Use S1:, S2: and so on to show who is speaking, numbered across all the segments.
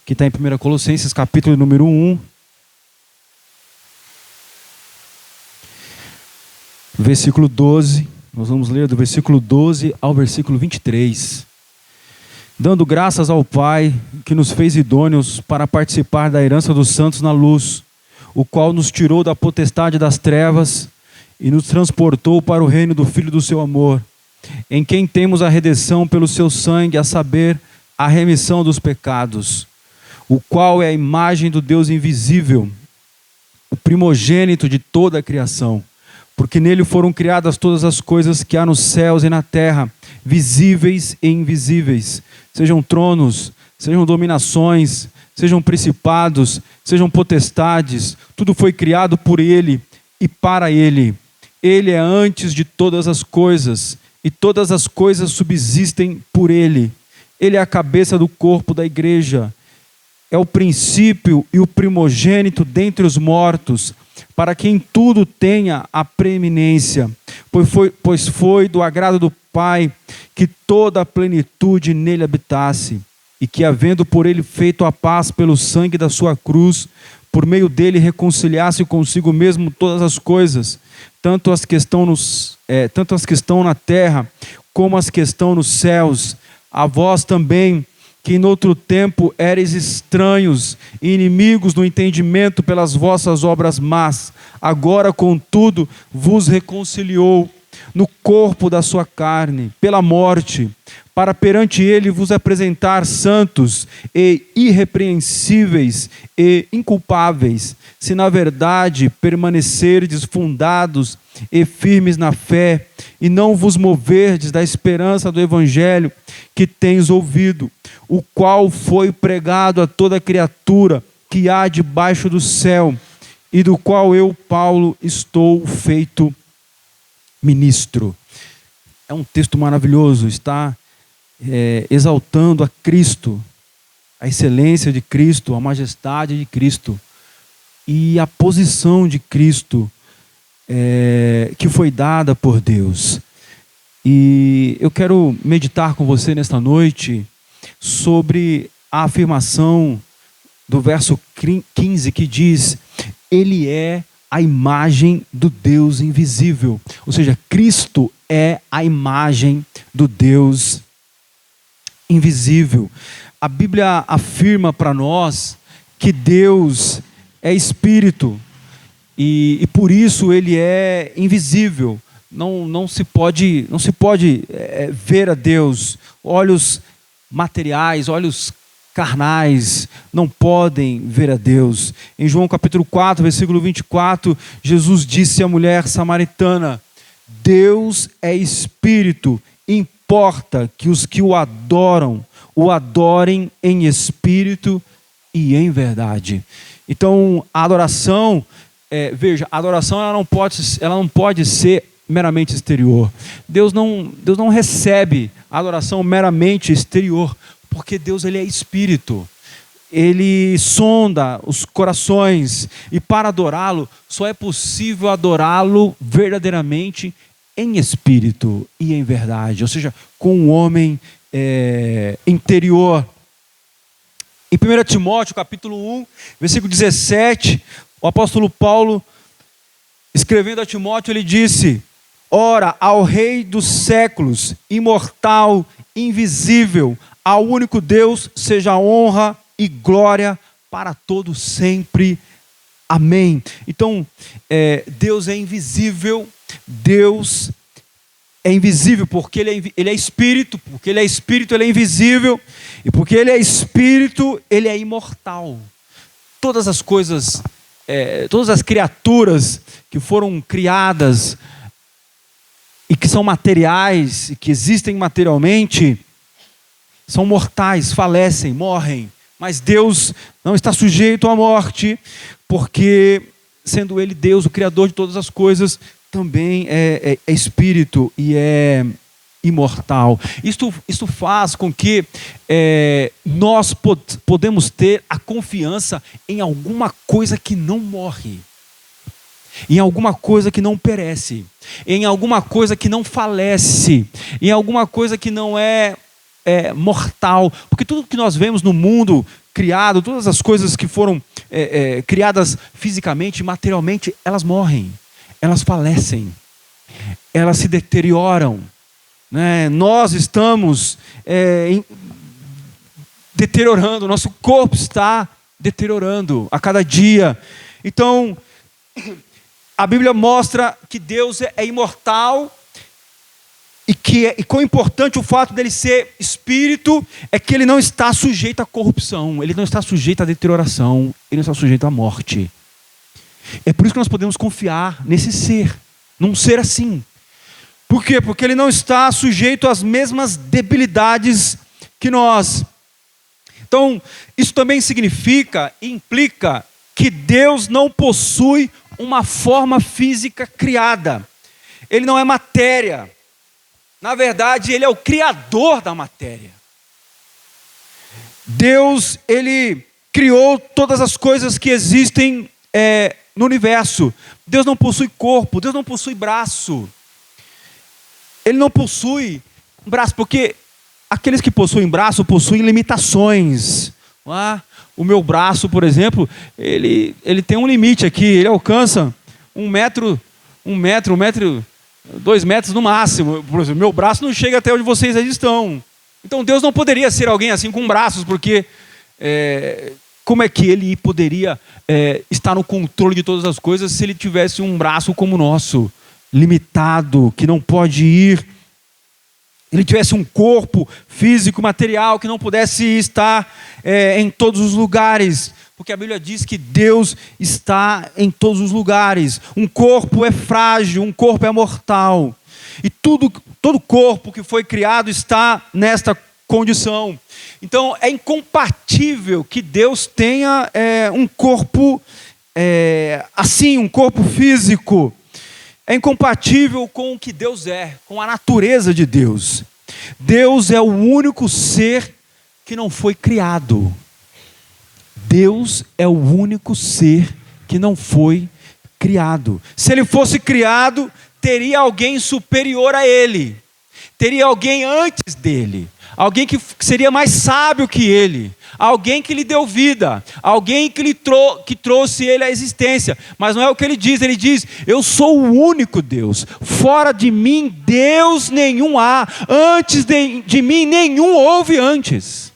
S1: que está em 1 Colossenses, capítulo número 1, versículo 12. Nós vamos ler do versículo 12 ao versículo 23. Dando graças ao Pai, que nos fez idôneos para participar da herança dos santos na luz, o qual nos tirou da potestade das trevas e nos transportou para o reino do Filho do seu amor, em quem temos a redenção pelo seu sangue, a saber, a remissão dos pecados, o qual é a imagem do Deus invisível, o primogênito de toda a criação, porque nele foram criadas todas as coisas que há nos céus e na terra, visíveis e invisíveis, sejam tronos, sejam dominações, sejam principados, sejam potestades, tudo foi criado por ele e para ele. Ele é antes de todas as coisas, e todas as coisas subsistem por ele. Ele é a cabeça do corpo da igreja, é o princípio e o primogênito dentre os mortos, para que em tudo tenha a preeminência, pois foi do agrado do Pai que toda a plenitude nele habitasse, e que, havendo por ele feito a paz pelo sangue da sua cruz, por meio dele reconciliasse consigo mesmo todas as coisas, tanto as que estão na terra, como as que estão nos céus. A vós também, que em outro tempo éreis estranhos e inimigos no entendimento pelas vossas obras más, agora, contudo, vos reconciliou no corpo da sua carne, pela morte, para perante ele vos apresentar santos e irrepreensíveis e inculpáveis, se na verdade permanecerdes fundados e firmes na fé, e não vos moverdes da esperança do evangelho que tens ouvido, o qual foi pregado a toda criatura que há debaixo do céu, e do qual eu, Paulo, estou feito ministro. É um texto maravilhoso, está exaltando a Cristo, a excelência de Cristo, a majestade de Cristo e a posição de Cristo que foi dada por Deus. E eu quero meditar com você nesta noite sobre a afirmação do verso 15 que diz: Ele é a imagem do Deus invisível. Ou seja, Cristo é a imagem do Deus invisível. A Bíblia afirma para nós que Deus é espírito e por isso ele é invisível. Não se pode ver a Deus. Olhos materiais, olhos carnais não podem ver a Deus. Em João capítulo 4, versículo 24, Jesus disse à mulher samaritana: Deus é espírito, importa que os que o adorem em espírito e em verdade. Então a adoração, a adoração ela não pode ser meramente exterior. Deus não recebe a adoração meramente exterior, porque Deus ele é espírito. Ele sonda os corações, e para adorá-lo só é possível adorá-lo verdadeiramente em espírito e em verdade, ou seja, com um homem interior. Em 1 Timóteo capítulo 1, versículo 17, o apóstolo Paulo, escrevendo a Timóteo, ele disse: Ora, ao Rei dos séculos, imortal, invisível, ao único Deus, seja honra e glória para todos sempre. Amém. Então, Deus é invisível. Deus é invisível porque ele é espírito. Porque ele é espírito, ele é invisível. E porque ele é espírito, ele é imortal. Todas as coisas, todas as criaturas que foram criadas e que são materiais, e que existem materialmente, são mortais, falecem, morrem. Mas Deus não está sujeito à morte, porque, sendo Ele Deus, o Criador de todas as coisas, também é espírito e é imortal. Isto faz com que nós podemos ter a confiança em alguma coisa que não morre, em alguma coisa que não perece, em alguma coisa que não falece, em alguma coisa que não é mortal. Porque tudo que nós vemos no mundo criado, todas as coisas que foram criadas fisicamente, materialmente, elas morrem, elas falecem, elas se deterioram, né? Nós estamos deteriorando, nosso corpo está deteriorando a cada dia. Então, a Bíblia mostra que Deus é imortal e quão importante o fato dele ser espírito é que ele não está sujeito à corrupção, ele não está sujeito à deterioração, ele não está sujeito à morte. É por isso que nós podemos confiar nesse ser, num ser assim. Por quê? Porque ele não está sujeito às mesmas debilidades que nós. Então, isso também significa e implica que Deus não possui uma forma física criada. Ele não é matéria. Na verdade, ele é o criador da matéria. Deus, ele criou todas as coisas que existem no universo. Deus não possui corpo, Deus não possui braço. Ele não possui braço, porque aqueles que possuem braço possuem limitações. O meu braço, por exemplo, ele tem um limite aqui, ele alcança 1 metro, 2 metros no máximo. Por exemplo, meu braço não chega até onde vocês aí estão. Então Deus não poderia ser alguém assim com braços, porque como é que ele poderia estar no controle de todas as coisas se ele tivesse um braço como o nosso, limitado, que não pode ir? Ele tivesse um corpo físico, material, que não pudesse estar em todos os lugares, porque a Bíblia diz que Deus está em todos os lugares. Um corpo é frágil, um corpo é mortal, e todo corpo que foi criado está nesta condição. Então é incompatível que Deus tenha um corpo assim, um corpo físico. É incompatível com o que Deus é, com a natureza de Deus. Deus é o único ser que não foi criado. Deus é o único ser que não foi criado. Se ele fosse criado, teria alguém superior a ele. Teria alguém antes dele. Alguém que seria mais sábio que ele. Alguém que lhe deu vida. Alguém que trouxe ele à existência. Mas não é o que ele diz, eu sou o único Deus. Fora de mim, Deus nenhum há. Antes de mim, nenhum houve antes.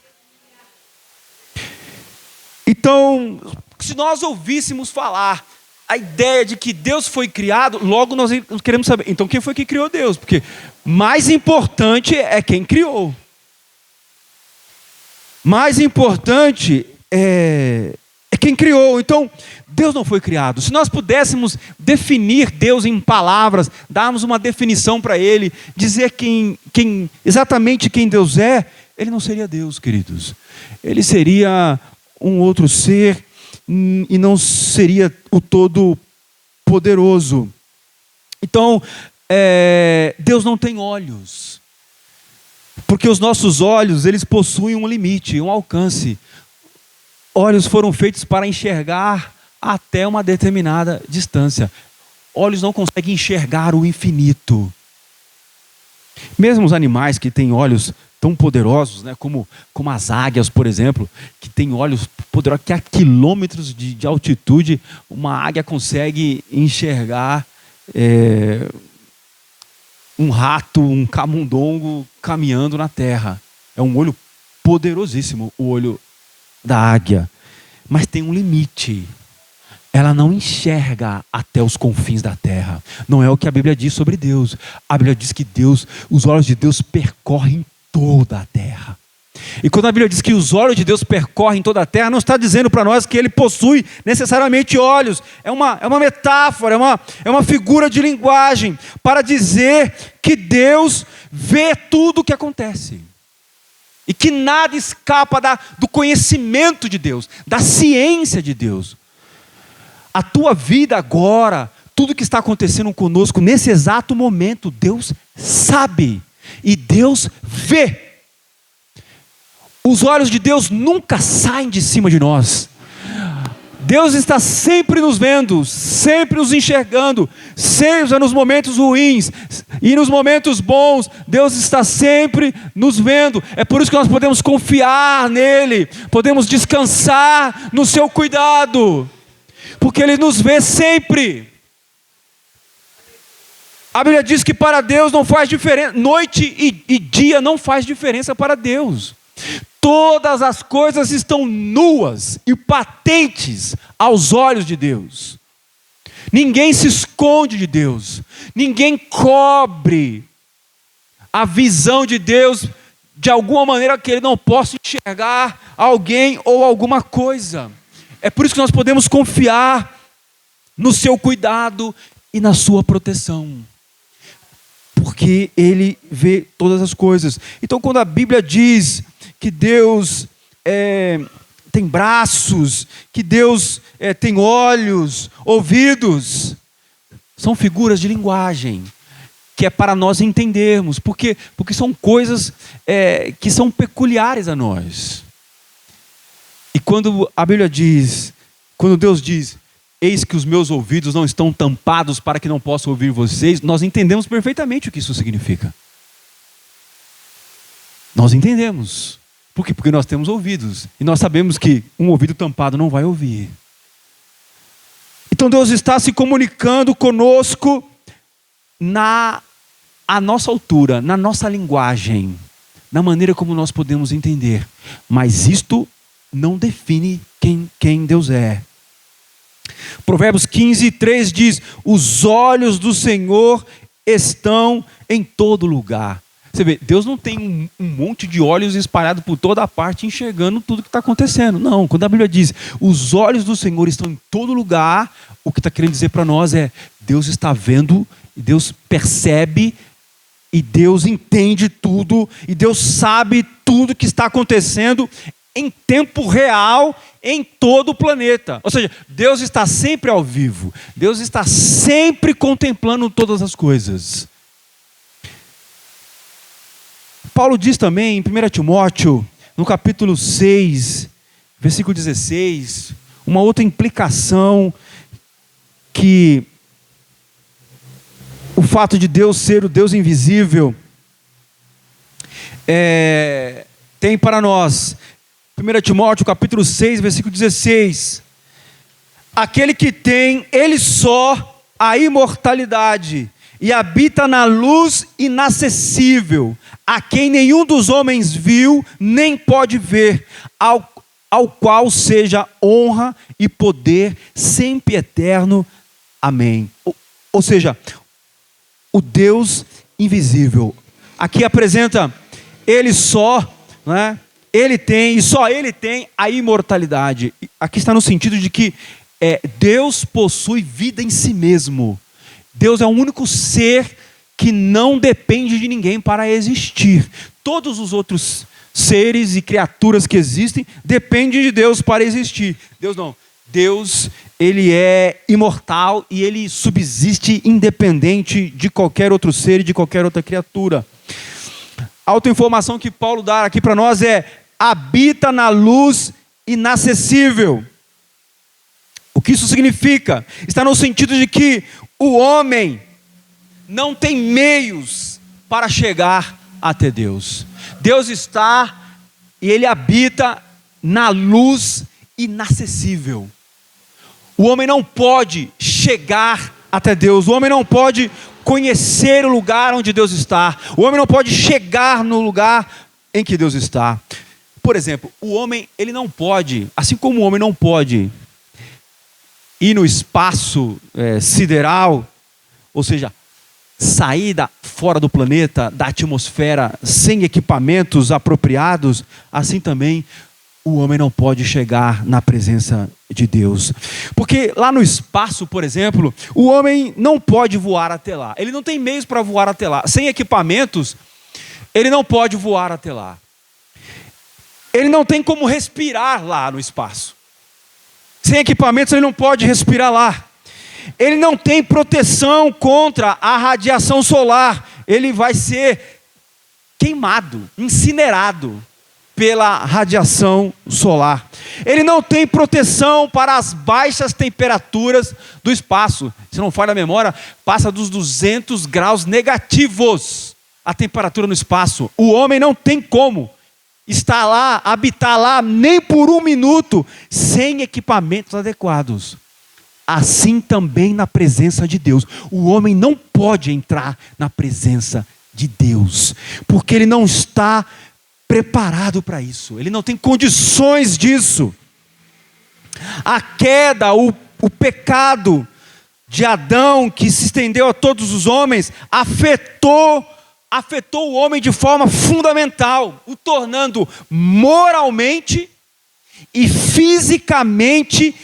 S1: Então, se nós ouvíssemos falar a ideia de que Deus foi criado, logo nós queremos saber, então quem foi que criou Deus? Porque mais importante é quem criou. Mais importante é quem criou. Então, Deus não foi criado. Se nós pudéssemos definir Deus em palavras, darmos uma definição para Ele, dizer exatamente quem Deus é, Ele não seria Deus, queridos. Ele seria um outro ser e não seria o Todo-Poderoso. Então, Deus não tem olhos. Porque os nossos olhos, eles possuem um limite, um alcance. Olhos foram feitos para enxergar até uma determinada distância. Olhos não conseguem enxergar o infinito. Mesmo os animais que têm olhos tão poderosos, né, como as águias, por exemplo, que têm olhos poderosos, que a quilômetros de altitude, uma águia consegue enxergar um rato, um camundongo caminhando na terra. É um olho poderosíssimo, o olho da águia. Mas tem um limite. Ela não enxerga até os confins da terra. Não é o que a Bíblia diz sobre Deus. A Bíblia diz que os olhos de Deus percorrem toda a terra. E quando a Bíblia diz que os olhos de Deus percorrem toda a terra, não está dizendo para nós que Ele possui necessariamente olhos. É uma metáfora, é uma figura de linguagem para dizer que Deus vê tudo o que acontece. E que nada escapa do conhecimento de Deus, da ciência de Deus. A tua vida agora, tudo que está acontecendo conosco nesse exato momento, Deus sabe e Deus vê. Os olhos de Deus nunca saem de cima de nós. Deus está sempre nos vendo, sempre nos enxergando, seja nos momentos ruins e nos momentos bons, Deus está sempre nos vendo. É por isso que nós podemos confiar nele, podemos descansar no seu cuidado, porque ele nos vê sempre. A Bíblia diz que para Deus não faz diferença, noite e dia não faz diferença para Deus. Todas as coisas estão nuas e patentes aos olhos de Deus. Ninguém se esconde de Deus. Ninguém cobre a visão de Deus de alguma maneira que ele não possa enxergar alguém ou alguma coisa. É por isso que nós podemos confiar no seu cuidado e na sua proteção. Porque ele vê todas as coisas. Então, quando a Bíblia diz que Deus tem braços, que Deus tem olhos, ouvidos, são figuras de linguagem, que é para nós entendermos, porque são coisas que são peculiares a nós. E quando a Bíblia diz, quando Deus diz, eis que os meus ouvidos não estão tampados para que não possa ouvir vocês, nós entendemos perfeitamente o que isso significa. Nós entendemos. Por quê? Porque nós temos ouvidos. E nós sabemos que um ouvido tampado não vai ouvir. Então Deus está se comunicando conosco à nossa altura, na nossa linguagem, na maneira como nós podemos entender. Mas isto não define quem Deus é. Provérbios 15:3 diz: os olhos do Senhor estão em todo lugar. Você vê, Deus não tem um monte de olhos espalhados por toda a parte, enxergando tudo que está acontecendo. Não, quando a Bíblia diz, os olhos do Senhor estão em todo lugar, o que está querendo dizer para nós é, Deus está vendo, Deus percebe, e Deus entende tudo, e Deus sabe tudo que está acontecendo em tempo real, em todo o planeta. Ou seja, Deus está sempre ao vivo, Deus está sempre contemplando todas as coisas. Paulo diz também em 1 Timóteo, no capítulo 6, versículo 16, uma outra implicação que o fato de Deus ser o Deus invisível tem para nós. 1 Timóteo capítulo 6, versículo 16. Aquele que tem, ele só, a imortalidade, e habita na luz inacessível, a quem nenhum dos homens viu, nem pode ver, ao qual seja honra e poder sempre eterno. Amém. Ou seja, o Deus invisível. Aqui apresenta ele só, né? Ele tem, e só ele tem a imortalidade. Aqui está no sentido de que Deus possui vida em si mesmo. Deus é o único ser que não depende de ninguém para existir. Todos os outros seres e criaturas que existem dependem de Deus para existir. Deus não. Deus, ele é imortal e ele subsiste independente de qualquer outro ser e de qualquer outra criatura. A outra informação que Paulo dá aqui para nós é: habita na luz inacessível. O que isso significa? Está no sentido de que o homem não tem meios para chegar até Deus. Deus está e ele habita na luz inacessível. O homem não pode chegar até Deus. O homem não pode conhecer o lugar onde Deus está. O homem não pode chegar no lugar em que Deus está. Por exemplo, o homem, ele não pode, assim como o homem não pode ir no espaço sideral, ou seja, sair fora do planeta, da atmosfera, sem equipamentos apropriados, assim também o homem não pode chegar na presença de Deus. Porque lá no espaço, por exemplo, o homem não pode voar até lá. Ele não tem meios para voar até lá. Sem equipamentos, ele não pode voar até lá. Ele não tem como respirar lá no espaço. Sem equipamentos, ele não pode respirar lá. Ele não tem proteção contra a radiação solar. Ele vai ser queimado, incinerado. pela radiação solar. Ele não tem proteção para as baixas temperaturas do espaço. Se não falha a memória, passa dos 200 graus negativos a temperatura no espaço. O homem não tem como estar lá, habitar lá, nem por um minuto, sem equipamentos adequados. Assim também na presença de Deus. O homem não pode entrar na presença de Deus, porque ele não está preparado para isso. Ele não tem condições disso. A queda, o pecado de Adão, que se estendeu a todos os homens, afetou o homem de forma fundamental, o tornando moralmente e fisicamente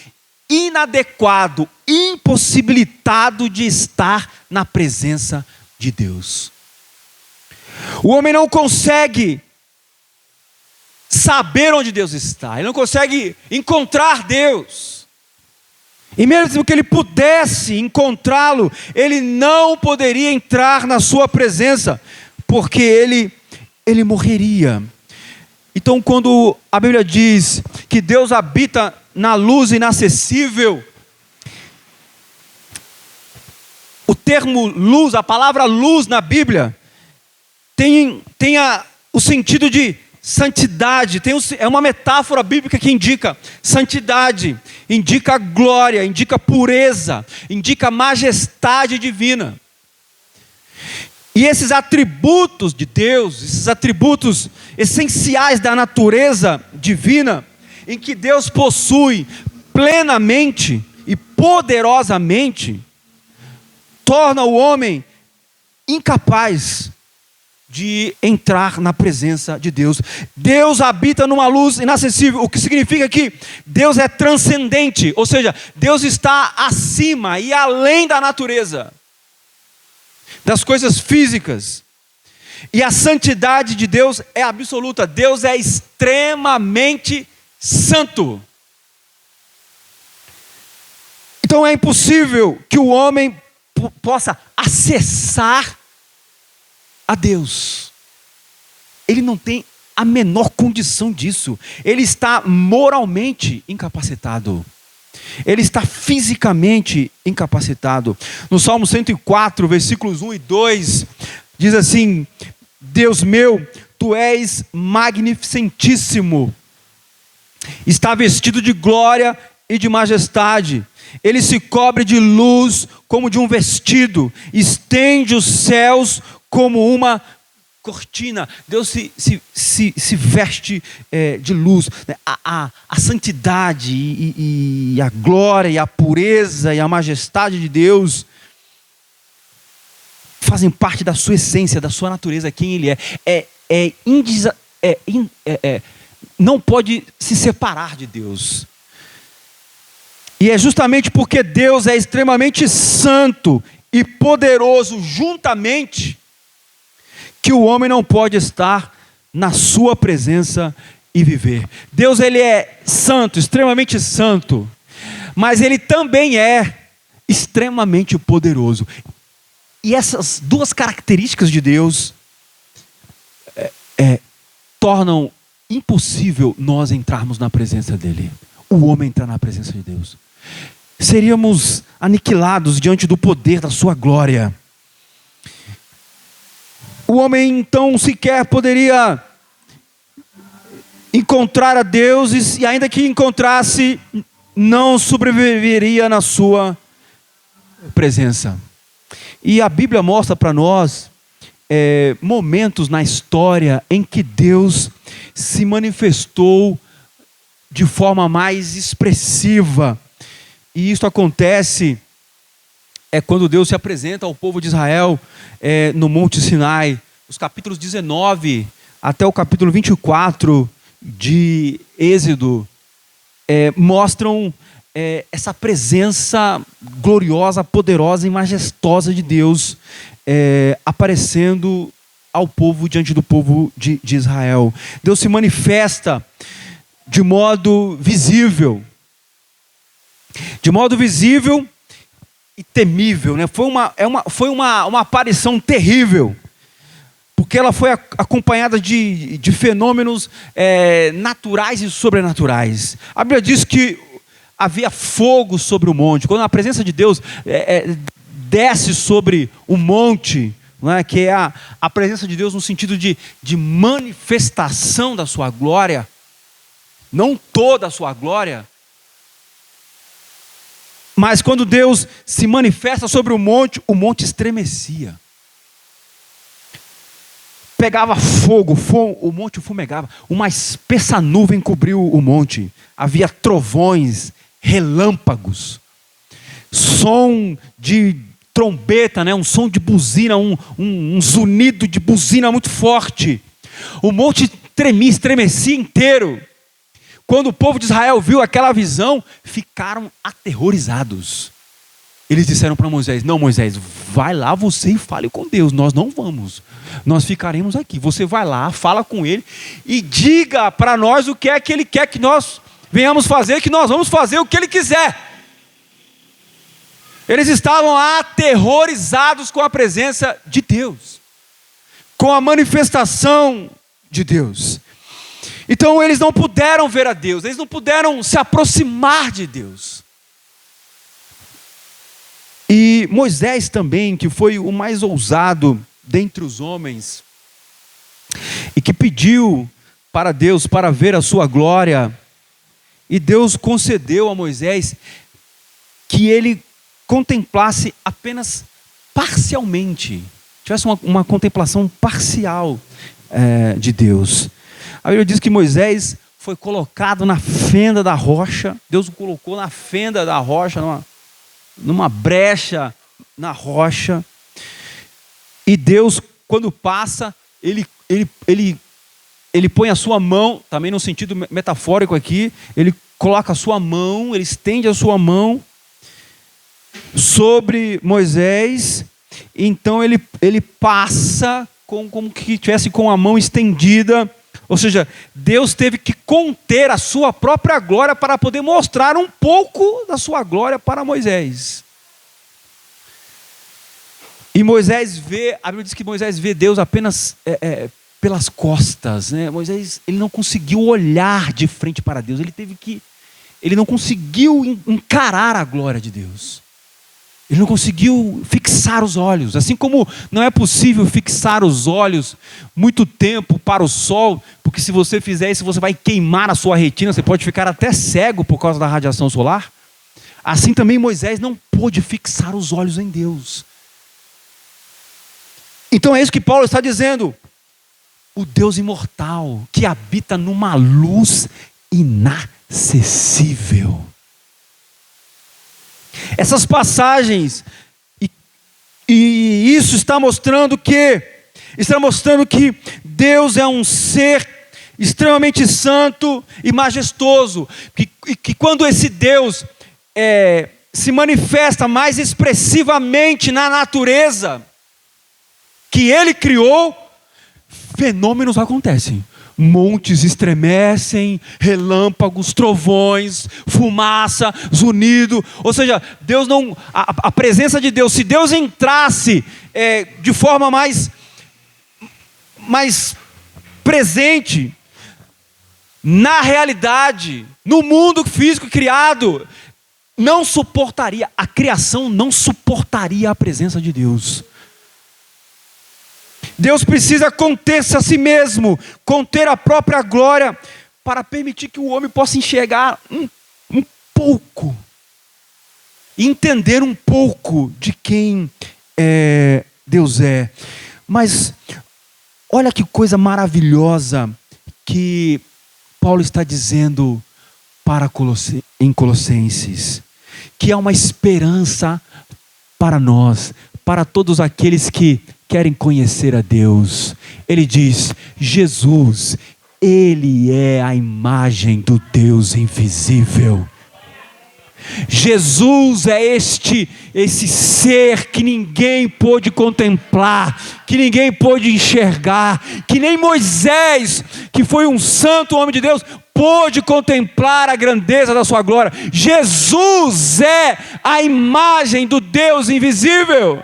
S1: inadequado, impossibilitado de estar na presença de Deus. O homem não consegue saber onde Deus está, ele não consegue encontrar Deus. E mesmo que ele pudesse encontrá-lo, ele não poderia entrar na sua presença, porque ele morreria. Então, quando a Bíblia diz que Deus habita na luz inacessível, o termo luz, a palavra luz na Bíblia, tem o sentido de santidade, é uma metáfora bíblica que indica santidade, indica glória, indica pureza, indica majestade divina. E esses atributos de Deus, esses atributos essenciais da natureza divina, em que Deus possui plenamente e poderosamente, torna o homem incapaz de entrar na presença de Deus. Deus habita numa luz inacessível, o que significa que Deus é transcendente, ou seja, Deus está acima e além da natureza, das coisas físicas. E a santidade de Deus é absoluta. Deus é extremamente santo. Então é impossível que o homem possa acessar a Deus. Ele não tem a menor condição disso. Ele está moralmente incapacitado. Ele está fisicamente incapacitado. No Salmo 104, versículos 1 e 2, diz assim: Deus meu, tu és magnificentíssimo, está vestido de glória e de majestade. Ele se cobre de luz como de um vestido, estende os céus como uma cortina. Deus se veste de luz. A santidade e a glória e a pureza e a majestade de Deus fazem parte da sua essência, da sua natureza, quem Ele é. Não pode se separar de Deus. E é justamente porque Deus é extremamente santo e poderoso juntamente, que o homem não pode estar na sua presença e viver. Deus, Ele é santo, extremamente santo, mas Ele também é extremamente poderoso. E essas duas características de Deus tornam impossível nós entrarmos na presença dEle. O homem entrar na presença de Deus. Seríamos aniquilados diante do poder da sua glória. O homem então sequer poderia encontrar a Deus, e ainda que encontrasse, não sobreviveria na sua presença. E a Bíblia mostra para nós momentos na história em que Deus se manifestou de forma mais expressiva. E isso acontece quando Deus se apresenta ao povo de Israel no Monte Sinai. Os capítulos 19 até o capítulo 24 de Êxodo mostram essa presença gloriosa, poderosa e majestosa de Deus aparecendo ao povo, diante do povo de Israel. Deus se manifesta de modo visível e temível, né? Foi uma aparição terrível, porque ela foi acompanhada de fenômenos naturais e sobrenaturais. A Bíblia diz que havia fogo sobre o monte. Quando a presença de Deus desce sobre o monte, não é? Que é a presença de Deus no sentido de manifestação da sua glória, não toda a sua glória, mas quando Deus se manifesta sobre o monte estremecia. Pegava fogo, o monte fumegava, uma espessa nuvem cobriu o monte, havia trovões, relâmpagos, som de trombeta, né? Um som de buzina, um zunido de buzina muito forte. O monte estremecia inteiro. Quando o povo de Israel viu aquela visão, ficaram aterrorizados. Eles disseram para Moisés: não, Moisés, vai lá você e fale com Deus, nós não vamos, nós ficaremos aqui. Você vai lá, fala com ele e diga para nós o que é que ele quer que nós venhamos fazer, que nós vamos fazer o que ele quiser. Eles estavam aterrorizados com a presença de Deus, com a manifestação de Deus. Então eles não puderam ver a Deus, eles não puderam se aproximar de Deus. E Moisés também, que foi o mais ousado dentre os homens, e que pediu para Deus para ver a sua glória, e Deus concedeu a Moisés que ele contemplasse apenas parcialmente, tivesse uma contemplação parcial de Deus. A Bíblia diz que Moisés foi colocado na fenda da rocha, Deus o colocou na fenda da rocha, numa brecha na rocha, e Deus, quando passa, ele põe a sua mão, também no sentido metafórico aqui, ele coloca a sua mão, ele estende a sua mão sobre Moisés, então ele passa como que estivesse com a mão estendida, ou seja, Deus teve que conter a sua própria glória para poder mostrar um pouco da sua glória para Moisés. E Moisés a Bíblia diz que Moisés vê Deus apenas pelas costas, né? Moisés, ele não conseguiu olhar de frente para Deus, ele não conseguiu encarar a glória de Deus. Ele não conseguiu fixar os olhos, assim como não é possível fixar os olhos muito tempo para o sol, porque se você fizer isso, você vai queimar a sua retina, você pode ficar até cego por causa da radiação solar. Assim também Moisés não pôde fixar os olhos em Deus. Então é isso que Paulo está dizendo. O Deus imortal, que habita numa luz inacessível. Essas passagens, e isso está mostrando que Deus é um ser extremamente santo e majestoso, que quando esse Deus se manifesta mais expressivamente na natureza que Ele criou, fenômenos acontecem. Montes estremecem, relâmpagos, trovões, fumaça, zunido. Ou seja, Deus não, a presença de Deus, se Deus entrasse de forma mais presente na realidade, no mundo físico criado, não suportaria, a criação não suportaria a presença de Deus. Deus precisa conter-se a si mesmo, conter a própria glória, para permitir que o homem possa enxergar um pouco, entender um pouco de quem Deus é. Mas olha que coisa maravilhosa que Paulo está dizendo em Colossenses, que há uma esperança para nós, para todos aqueles que querem conhecer a Deus. Ele diz: Jesus, Ele é a imagem do Deus invisível. Jesus é esse ser que ninguém pôde contemplar, que ninguém pôde enxergar, que nem Moisés, que foi um santo homem de Deus, pôde contemplar a grandeza da sua glória. Jesus é a imagem do Deus invisível.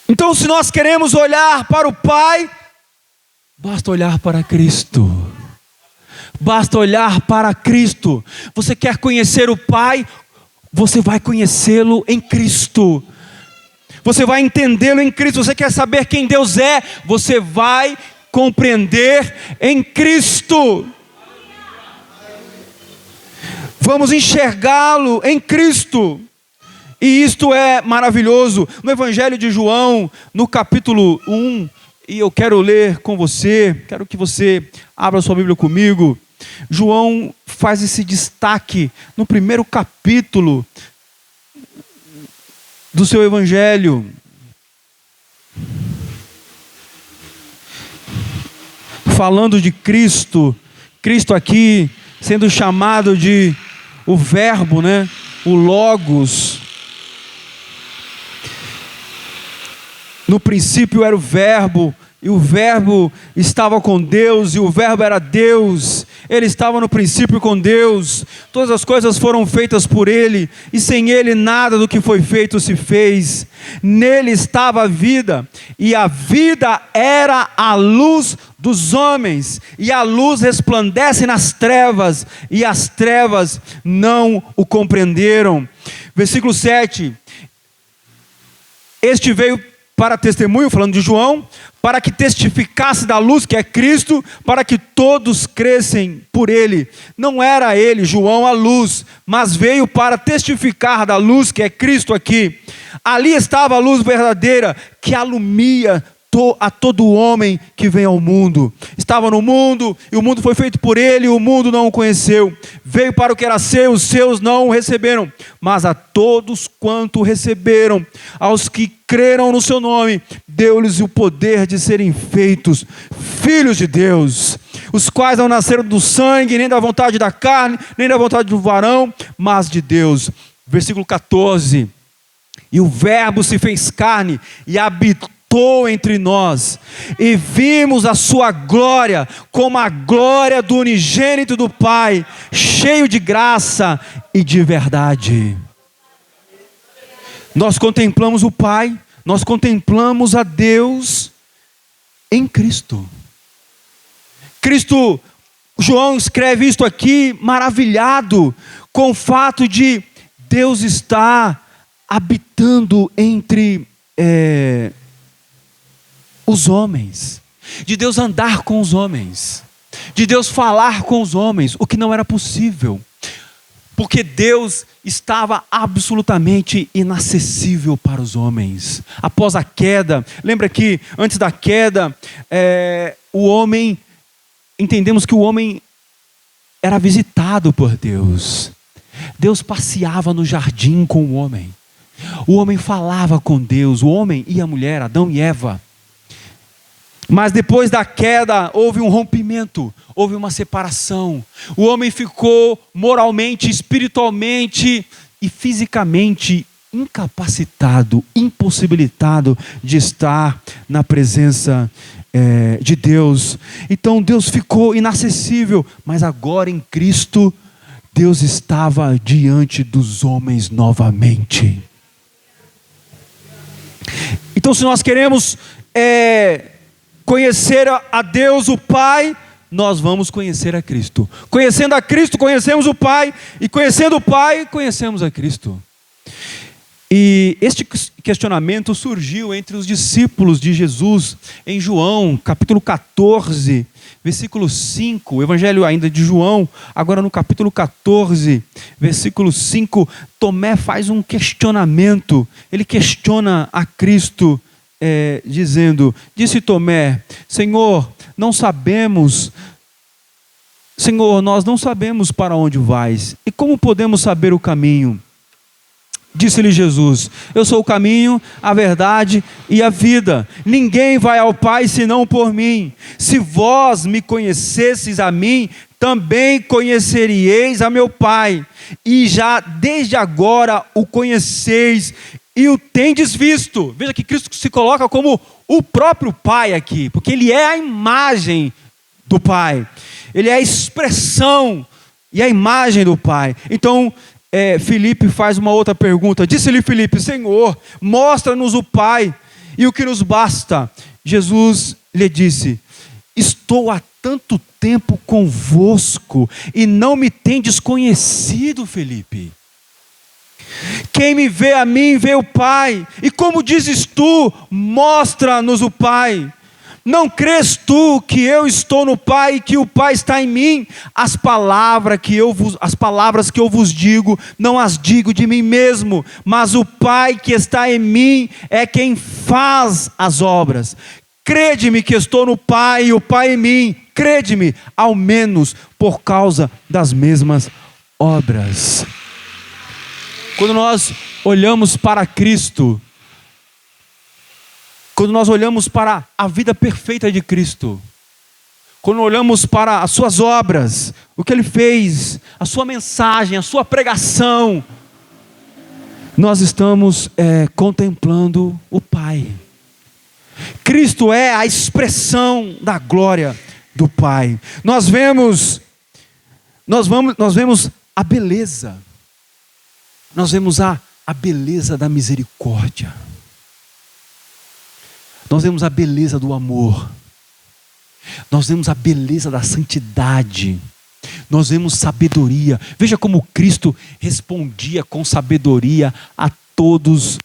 S1: Então Então, se nós queremos olhar para o Pai, basta olhar para Cristo. Basta olhar para Cristo. Você quer conhecer o Pai? Você vai conhecê-lo em Cristo. Você vai entendê-lo em Cristo. Você quer saber quem Deus é? Você vai compreender em Cristo. Vamos enxergá-lo em Cristo. E isto é maravilhoso. No Evangelho de João, no capítulo 1, e eu quero ler com você, quero que você abra sua Bíblia comigo. João faz esse destaque no primeiro capítulo do seu Evangelho. Falando de Cristo, Cristo aqui sendo chamado de o Verbo, né? O Logos. No princípio era o Verbo, e o Verbo estava com Deus, e o Verbo era Deus. Ele estava no princípio com Deus. Todas as coisas foram feitas por Ele, e sem Ele nada do que foi feito se fez. Nele estava a vida, e a vida era a luz dos homens, e a luz resplandece nas trevas, e as trevas não o compreenderam. Versículo 7. Este veio para testemunho, falando de João, para que testificasse da luz que é Cristo, para que todos crescem por ele. Não era ele, João, a luz, mas veio para testificar da luz que é Cristo aqui. Ali estava a luz verdadeira, que alumia a todo homem que vem ao mundo. Estava no mundo, e o mundo foi feito por ele, e o mundo não o conheceu. Veio para o que era seu, os seus não o receberam. Mas a todos quanto o receberam, aos que creram no seu nome, deu-lhes o poder de serem feitos filhos de Deus, os quais não nasceram do sangue, nem da vontade da carne, nem da vontade do varão, mas de Deus. Versículo 14. E o Verbo se fez carne e habitou entre nós, e vimos a sua glória, como a glória do unigênito do Pai, cheio de graça e de verdade. Nós contemplamos o Pai, nós contemplamos a Deus em Cristo. Cristo, João escreve isto aqui maravilhado com o fato de Deus estar habitando entre os homens, de Deus andar com os homens, de Deus falar com os homens, o que não era possível, porque Deus estava absolutamente inacessível para os homens. Após a queda, lembra que antes da queda, o homem, entendemos que o homem era visitado por Deus. Deus passeava no jardim com o homem falava com Deus, o homem e a mulher, Adão e Eva. Mas depois da queda houve um rompimento, houve uma separação. O homem ficou moralmente, espiritualmente e fisicamente incapacitado, impossibilitado de estar na presença de Deus. Então Deus ficou inacessível, mas agora em Cristo, Deus estava diante dos homens novamente. Então, se nós queremos conhecer a Deus, o Pai, nós vamos conhecer a Cristo. Conhecendo a Cristo, conhecemos o Pai, e conhecendo o Pai, conhecemos a Cristo. E este questionamento surgiu entre os discípulos de Jesus em João, capítulo 14, versículo 5, o Evangelho ainda de João, agora no capítulo 14, versículo 5, Tomé faz um questionamento, ele questiona a Cristo, dizendo, disse Tomé, Senhor, nós não sabemos para onde vais, e como podemos saber o caminho? Disse-lhe Jesus, eu sou o caminho, a verdade e a vida. Ninguém vai ao Pai senão por mim. Se vós me conhecesseis a mim, também conheceríeis a meu Pai. E já desde agora o conheceis e o tendes visto. Veja que Cristo se coloca como o próprio Pai aqui, porque Ele é a imagem do Pai. Ele é a expressão e a imagem do Pai. Então, Filipe faz uma outra pergunta. Disse-lhe Filipe, Senhor, mostra-nos o Pai, e o que nos basta? Jesus lhe disse: estou há tanto tempo convosco e não me tendes conhecido, Felipe. Quem me vê a mim, vê o Pai. E como dizes tu, mostra-nos o Pai. Não crês tu que eu estou no Pai e que o Pai está em mim? As palavras que eu vos digo, não as digo de mim mesmo, mas o Pai que está em mim é quem faz as obras. Crede-me que estou no Pai e o Pai em mim. Crede-me, ao menos por causa das mesmas obras. Quando nós olhamos para Cristo, quando nós olhamos para a vida perfeita de Cristo, quando olhamos para as suas obras, o que Ele fez, a sua mensagem, a sua pregação, nós estamos contemplando o Pai. Cristo é a expressão da glória do Pai. Nós vemos a beleza. Nós vemos a beleza da misericórdia. Nós vemos a beleza do amor. Nós vemos a beleza da santidade. Nós vemos sabedoria. Veja como Cristo respondia com sabedoria a todos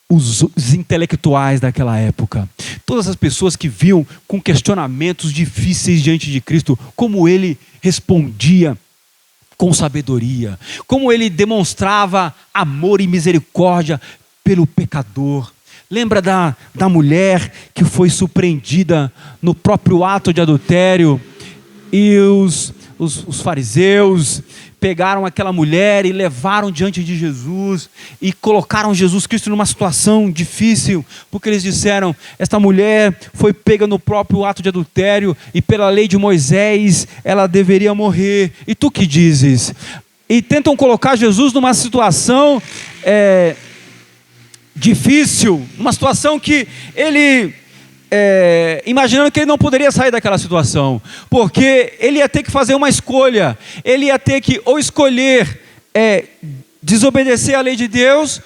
S1: os intelectuais daquela época. Todas as pessoas que viam com questionamentos difíceis diante de Cristo, como Ele respondia com sabedoria, como Ele demonstrava amor e misericórdia pelo pecador. Lembra da mulher que foi surpreendida no próprio ato de adultério, e os fariseus pegaram aquela mulher e levaram diante de Jesus e colocaram Jesus Cristo numa situação difícil, porque eles disseram: esta mulher foi pega no próprio ato de adultério e pela lei de Moisés ela deveria morrer, e tu que dizes? E tentam colocar Jesus numa situação difícil, uma situação que ele imaginando que ele não poderia sair daquela situação, porque ele ia ter que fazer uma escolha. Ele ia ter que ou escolher desobedecer a lei de Deus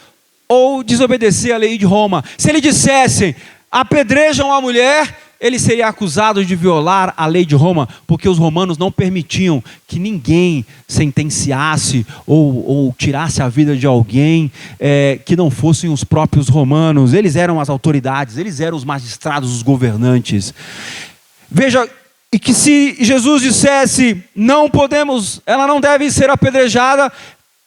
S1: ou desobedecer a lei de Roma. Se ele dissesse: apedrejam a mulher, ele seria acusado de violar a lei de Roma, porque os romanos não permitiam que ninguém sentenciasse ou tirasse a vida de alguém que não fossem os próprios romanos. Eles eram as autoridades, eles eram os magistrados, os governantes. Veja, e que se Jesus dissesse: não podemos, ela não deve ser apedrejada,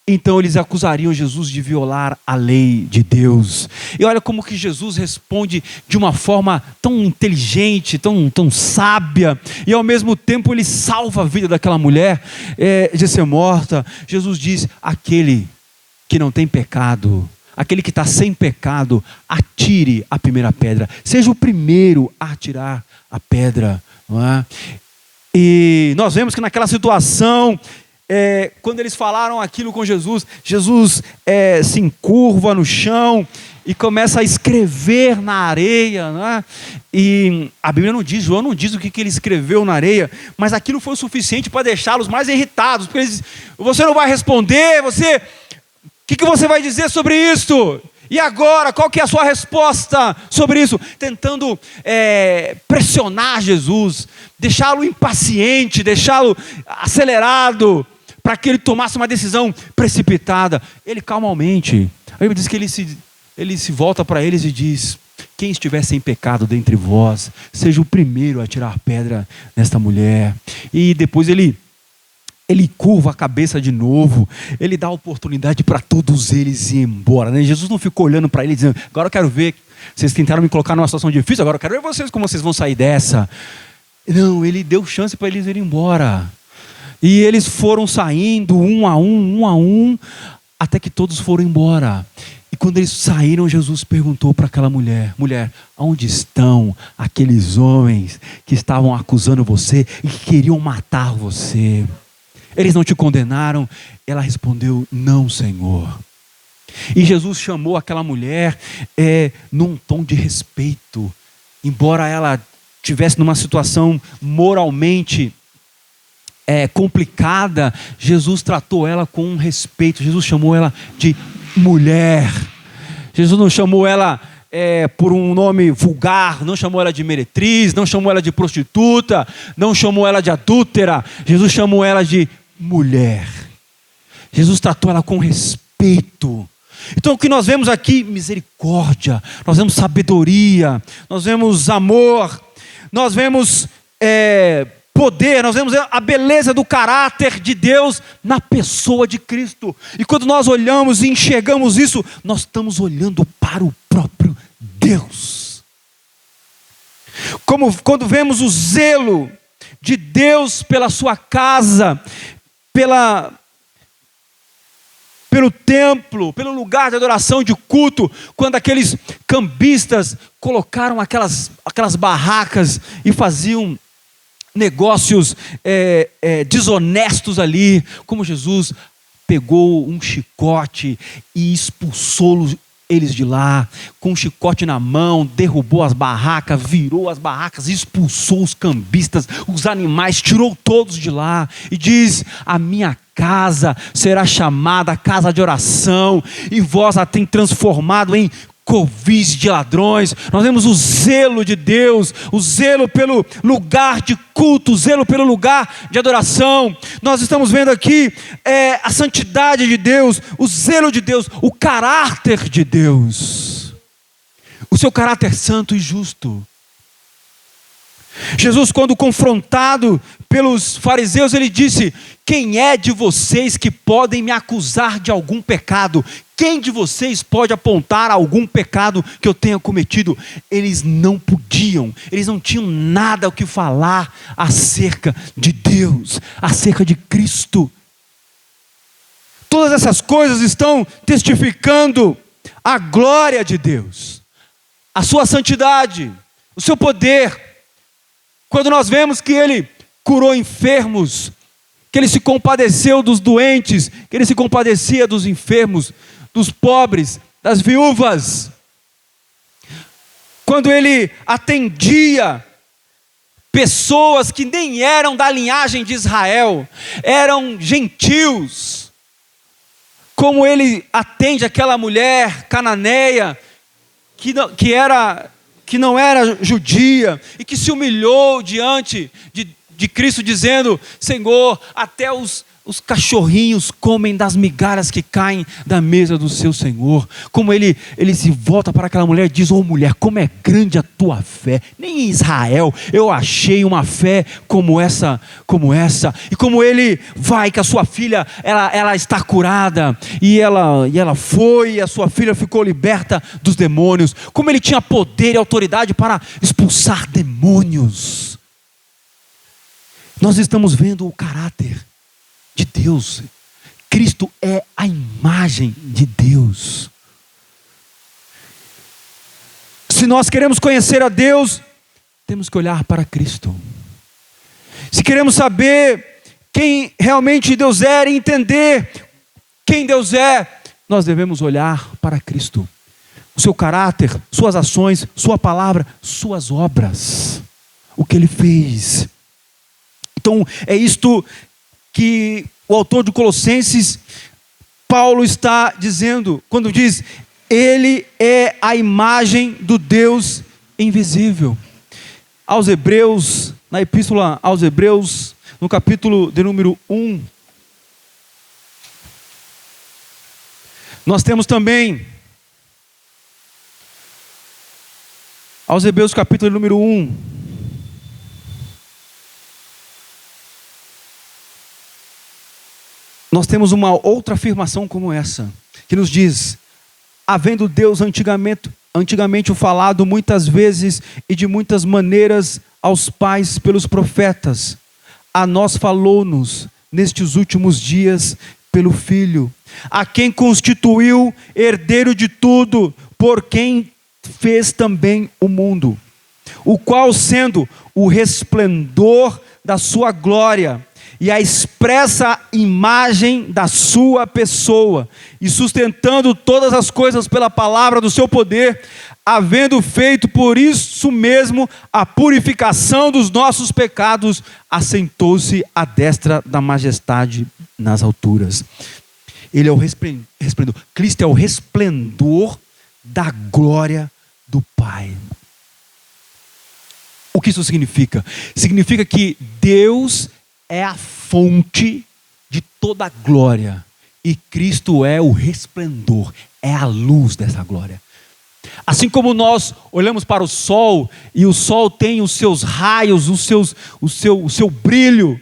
S1: então eles acusariam Jesus de violar a lei de Deus. E olha como que Jesus responde de uma forma tão inteligente, tão sábia, e ao mesmo tempo ele salva a vida daquela mulher de ser morta. Jesus diz: aquele que não tem pecado, aquele que está sem pecado, atire a primeira pedra. Seja o primeiro a atirar a pedra, não é? E nós vemos que naquela situação, quando eles falaram aquilo com Jesus, Jesus se encurva no chão e começa a escrever na areia, né? E a Bíblia não diz, João não diz o que ele escreveu na areia, mas aquilo foi o suficiente para deixá-los mais irritados, porque eles: você não vai responder, o que você vai dizer sobre isso? E agora, qual que é a sua resposta sobre isso? Tentando pressionar Jesus, deixá-lo impaciente, deixá-lo acelerado, para que ele tomasse uma decisão precipitada. Ele calmamente, a Bíblia diz que ele se volta para eles e diz: quem estiver sem pecado dentre vós, seja o primeiro a tirar pedra nesta mulher. E depois ele curva a cabeça de novo, ele dá oportunidade para todos eles ir embora, né? Jesus não ficou olhando para ele dizendo: agora eu quero ver, vocês tentaram me colocar numa situação difícil, agora eu quero ver vocês, como vocês vão sair dessa. Não, ele deu chance para eles irem embora. E eles foram saindo um a um, até que todos foram embora. E quando eles saíram, Jesus perguntou para aquela mulher: mulher, onde estão aqueles homens que estavam acusando você e que queriam matar você? Eles não te condenaram? Ela respondeu: não, Senhor. E Jesus chamou aquela mulher num tom de respeito. Embora ela estivesse numa situação moralmente complicada, Jesus tratou ela com um respeito. Jesus chamou ela de mulher. Jesus não chamou ela por um nome vulgar, não chamou ela de meretriz, não chamou ela de prostituta, não chamou ela de adúltera. Jesus chamou ela de mulher. Jesus tratou ela com respeito. Então o que nós vemos aqui? Misericórdia, nós vemos sabedoria, nós vemos amor, nós vemos poder, nós vemos a beleza do caráter de Deus na pessoa de Cristo. E quando nós olhamos e enxergamos isso, nós estamos olhando para o próprio Deus. Como quando vemos o zelo de Deus pela sua casa, pelo templo, pelo lugar de adoração, de culto, quando aqueles cambistas colocaram aquelas barracas e faziam negócios desonestos ali, como Jesus pegou um chicote e expulsou eles de lá, com um chicote na mão, derrubou as barracas, virou as barracas, expulsou os cambistas, os animais, tirou todos de lá, e diz: a minha casa será chamada casa de oração, e vós a tem transformado em covis de ladrões. Nós vemos o zelo de Deus, o zelo pelo lugar de culto, o zelo pelo lugar de adoração. Nós estamos vendo aqui a santidade de Deus, o zelo de Deus, o caráter de Deus, o seu caráter santo e justo. Jesus, quando confrontado pelos fariseus, ele disse: quem é de vocês que podem me acusar de algum pecado? Quem de vocês pode apontar algum pecado que eu tenha cometido? Eles não podiam, eles não tinham nada o que falar acerca de Deus, acerca de Cristo. Todas essas coisas estão testificando a glória de Deus, a sua santidade, o seu poder. Quando nós vemos que Ele curou enfermos, que Ele se compadeceu dos doentes, que Ele se compadecia dos enfermos, dos pobres, das viúvas. Quando Ele atendia pessoas que nem eram da linhagem de Israel, eram gentios, como Ele atende aquela mulher cananeia, que não era judia, e que se humilhou diante de Cristo, dizendo: Senhor, até os cachorrinhos comem das migalhas que caem da mesa do seu Senhor. Como ele se volta para aquela mulher e diz: oh mulher, como é grande a tua fé, nem em Israel eu achei uma fé como essa. E como ele vai, que a sua filha ela está curada, e ela foi, e a sua filha ficou liberta dos demônios. Como ele tinha poder e autoridade para expulsar demônios. Nós estamos vendo o caráter de Deus. Cristo é a imagem de Deus. Se nós queremos conhecer a Deus, temos que olhar para Cristo. Se queremos saber quem realmente Deus é e entender quem Deus é, nós devemos olhar para Cristo. O seu caráter, suas ações, sua palavra, suas obras, o que Ele fez. Então é isto que o autor de Colossenses, Paulo, está dizendo, quando diz: Ele é a imagem do Deus invisível. Aos Hebreus, na epístola aos Hebreus, no capítulo de número 1, nós temos também, aos Hebreus capítulo número 1, nós temos uma outra afirmação como essa, que nos diz: havendo Deus antigamente o falado muitas vezes e de muitas maneiras aos pais pelos profetas, a nós falou-nos nestes últimos dias pelo Filho, a quem constituiu herdeiro de tudo, por quem fez também o mundo, o qual, sendo o resplendor da sua glória e a expressa imagem da sua pessoa, e sustentando todas as coisas pela palavra do seu poder, havendo feito por isso mesmo a purificação dos nossos pecados, assentou-se à destra da majestade nas alturas. Ele é o resplendor. Cristo é o resplendor da glória do Pai. O que isso significa? Significa que Deus é a fonte de toda a glória e Cristo é o resplendor, é a luz dessa glória. Assim como nós olhamos para o sol e o sol tem os seus raios, o seu brilho,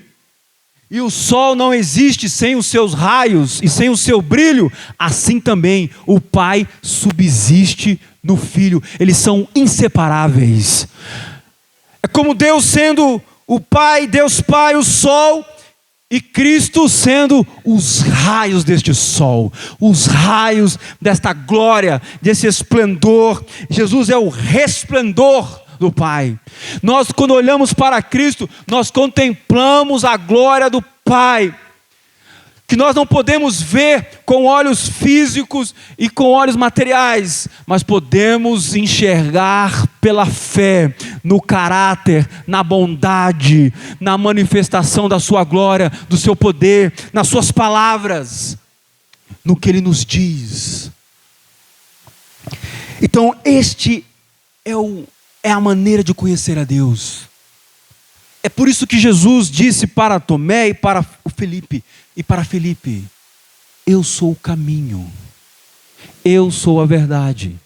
S1: e o sol não existe sem os seus raios e sem o seu brilho, assim também o Pai subsiste no Filho. Eles são inseparáveis. É como Deus sendo o Pai, Deus Pai, o sol, e Cristo sendo os raios deste sol, os raios desta glória, desse esplendor. Jesus é o resplendor do Pai. Nós, quando olhamos para Cristo, nós contemplamos a glória do Pai, que nós não podemos ver com olhos físicos e com olhos materiais, mas podemos enxergar pela fé, no caráter, na bondade, na manifestação da sua glória, do seu poder, nas suas palavras, no que Ele nos diz. Então este é a maneira de conhecer a Deus. É por isso que Jesus disse para Tomé e para Felipe, eu sou o caminho, eu sou a verdade,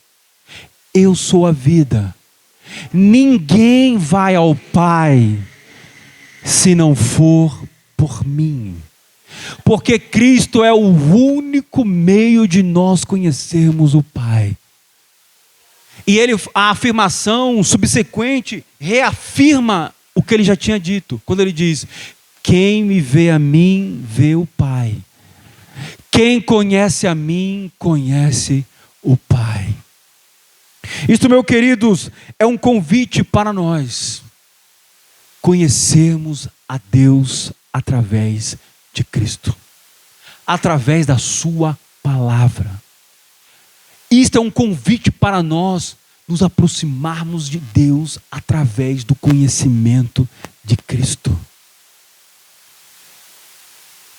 S1: eu sou a vida. Ninguém vai ao Pai se não for por mim. Porque Cristo é o único meio de nós conhecermos o Pai. E a afirmação subsequente reafirma o que ele já tinha dito, quando ele diz: quem me vê a mim, vê o Pai. Quem conhece a mim, conhece o Pai. Isto, meus queridos, é um convite para nós conhecermos a Deus através de Cristo, através da sua palavra. Isto é um convite para nós nos aproximarmos de Deus através do conhecimento de Cristo.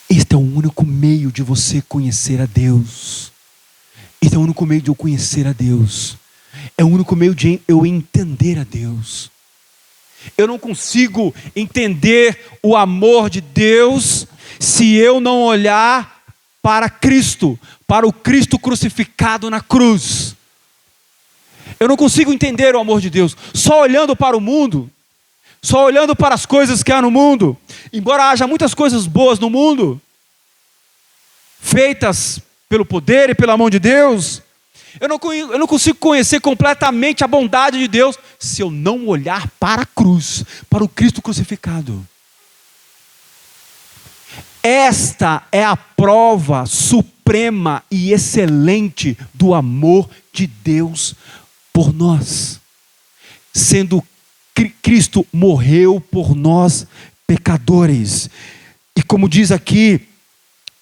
S1: Este é o único meio de você conhecer a Deus. Este é o único meio de eu conhecer a Deus. É o único meio de eu entender a Deus. Eu não consigo entender o amor de Deus se eu não olhar para Cristo, para o Cristo crucificado na cruz. Eu não consigo entender o amor de Deus só olhando para o mundo, só olhando para as coisas que há no mundo. Embora haja muitas coisas boas no mundo, feitas pelo poder e pela mão de Deus, eu não consigo conhecer completamente a bondade de Deus se eu não olhar para a cruz, para o Cristo crucificado. Esta é a prova suprema e excelente do amor de Deus por nós. Sendo Cristo morreu por nós pecadores. E como diz aqui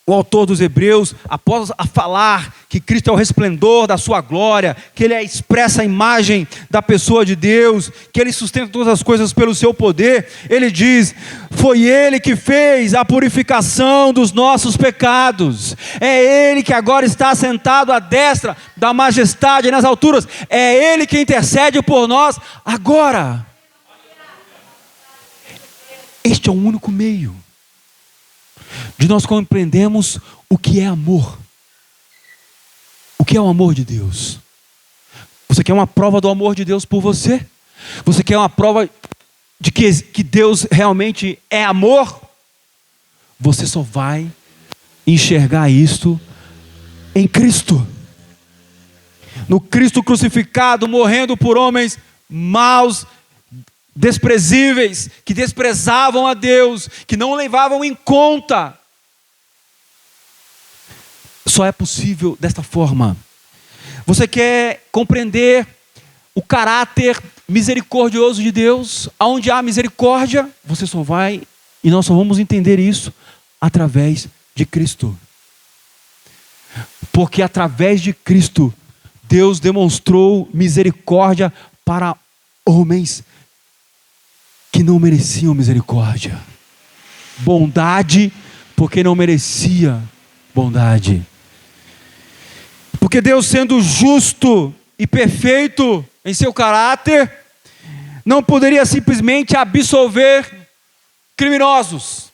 S1: o autor dos Hebreus, após a falar que Cristo é o resplendor da sua glória, que Ele é a expressa imagem da pessoa de Deus, que Ele sustenta todas as coisas pelo seu poder, Ele diz: foi Ele que fez a purificação dos nossos pecados, é Ele que agora está sentado à destra da majestade nas alturas, é Ele que intercede por nós agora. Este é o único meio de nós compreendermos o que é amor. O que é o amor de Deus? Você quer uma prova do amor de Deus por você? Você quer uma prova de que Deus realmente é amor? Você só vai enxergar isto em Cristo. No Cristo crucificado, morrendo por homens maus, desprezíveis, que desprezavam a Deus, que não levavam em conta. Só é possível desta forma. Você quer compreender o caráter misericordioso de Deus? Aonde há misericórdia, você só vai, e nós só vamos entender isso através de Cristo. Porque através de Cristo, Deus demonstrou misericórdia para homens que não mereciam misericórdia. Bondade, porque não merecia bondade. Porque Deus, sendo justo e perfeito, em seu caráter, não poderia simplesmente absolver criminosos.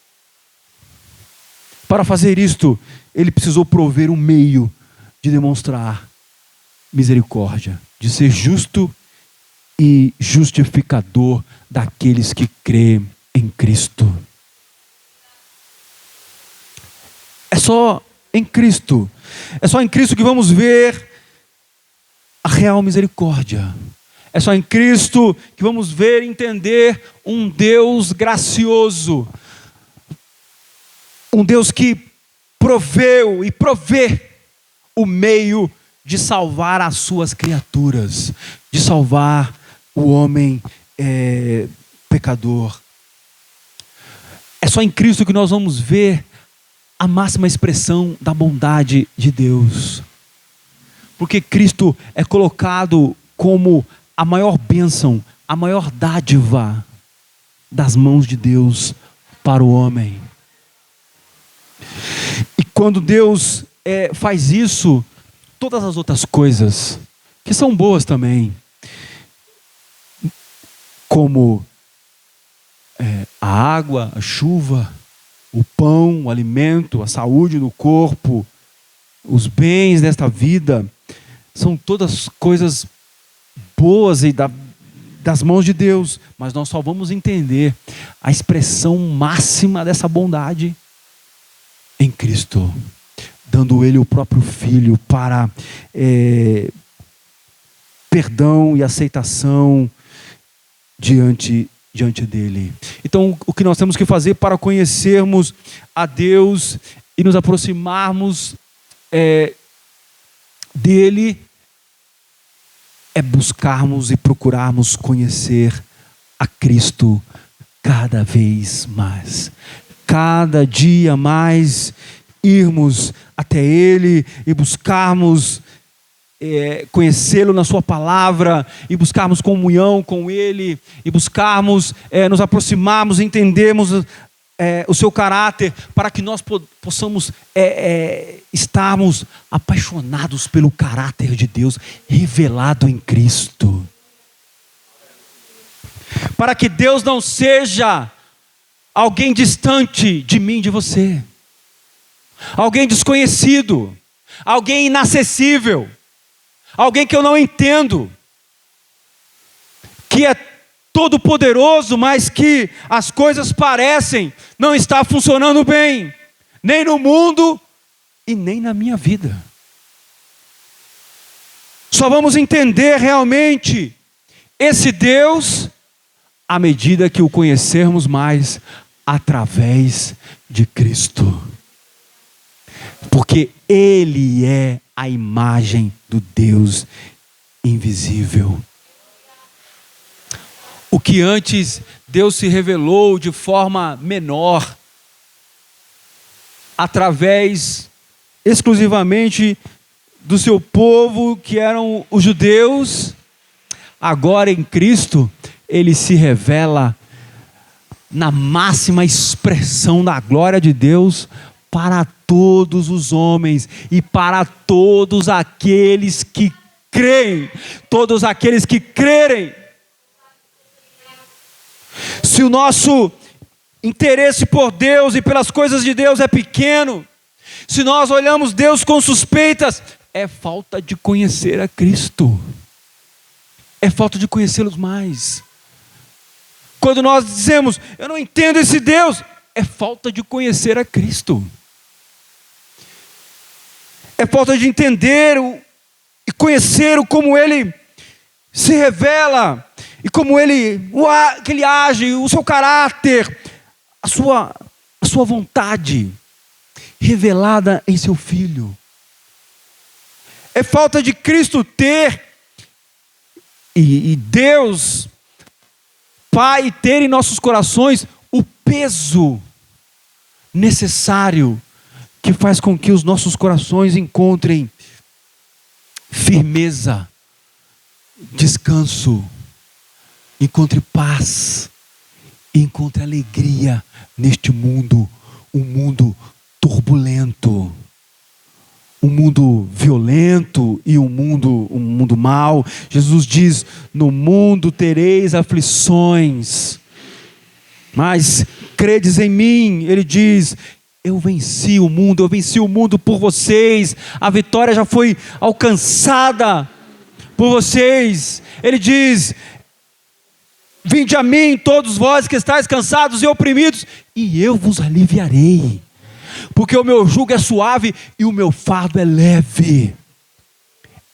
S1: Para fazer isto, ele precisou prover um meio de demonstrar misericórdia, de ser justo e justificador daqueles que creem em Cristo. É só em Cristo que vamos ver a real misericórdia. É só em Cristo que vamos ver e entender um Deus gracioso, um Deus que proveu e provê o meio de salvar as suas criaturas, de salvar o homem pecador. É só em Cristo que nós vamos ver a máxima expressão da bondade de Deus. Porque Cristo é colocado como a maior bênção, a maior dádiva das mãos de Deus para o homem. E quando Deus faz isso, todas as outras coisas, que são boas também, como a água, a chuva, o pão, o alimento, a saúde do corpo, os bens desta vida, são todas coisas boas e das mãos de Deus, mas nós só vamos entender a expressão máxima dessa bondade em Cristo, dando Ele o próprio Filho para perdão e aceitação diante dele. Então, o que nós temos que fazer para conhecermos a Deus e nos aproximarmos dele é buscarmos e procurarmos conhecer a Cristo cada vez mais. Cada dia mais irmos até Ele e buscarmos conhecê-lo na sua palavra, e buscarmos comunhão com Ele, e buscarmos nos aproximarmos, entendermos o seu caráter, para que nós possamos estarmos apaixonados pelo caráter de Deus revelado em Cristo. Para que Deus não seja alguém distante de mim, de você, alguém desconhecido, alguém inacessível, alguém que eu não entendo, que é todo poderoso, mas que as coisas parecem não estar funcionando bem, nem no mundo e nem na minha vida. Só vamos entender realmente esse Deus à medida que o conhecermos mais através de Cristo. Porque Ele é a imagem do Deus invisível. O que antes Deus se revelou de forma menor, através exclusivamente do seu povo, que eram os judeus, agora em Cristo, Ele se revela na máxima expressão da glória de Deus para todos os homens e para todos aqueles que creem, todos aqueles que crerem. Se o nosso interesse por Deus e pelas coisas de Deus é pequeno, se nós olhamos Deus com suspeitas, é falta de conhecer a Cristo, é falta de conhecê-los mais. Quando nós dizemos, eu não entendo esse Deus, é falta de conhecer a Cristo, é falta de entender e conhecer como Ele se revela, e como que Ele age, o seu caráter, a sua vontade, revelada em seu Filho. É falta de Cristo ter, e Deus, Pai, ter em nossos corações o peso necessário, que faz com que os nossos corações encontrem firmeza, descanso, encontre paz, encontre alegria neste mundo, um mundo turbulento, um mundo violento e um mundo mau. Jesus diz: no mundo tereis aflições, mas credes em mim. Ele diz: eu venci o mundo por vocês, a vitória já foi alcançada por vocês. Ele diz: vinde a mim todos vós que estáis cansados e oprimidos, e eu vos aliviarei, porque o meu jugo é suave e o meu fardo é leve.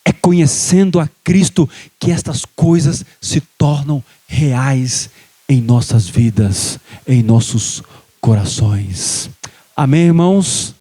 S1: É conhecendo a Cristo que estas coisas se tornam reais em nossas vidas, em nossos corações. Amém, irmãos?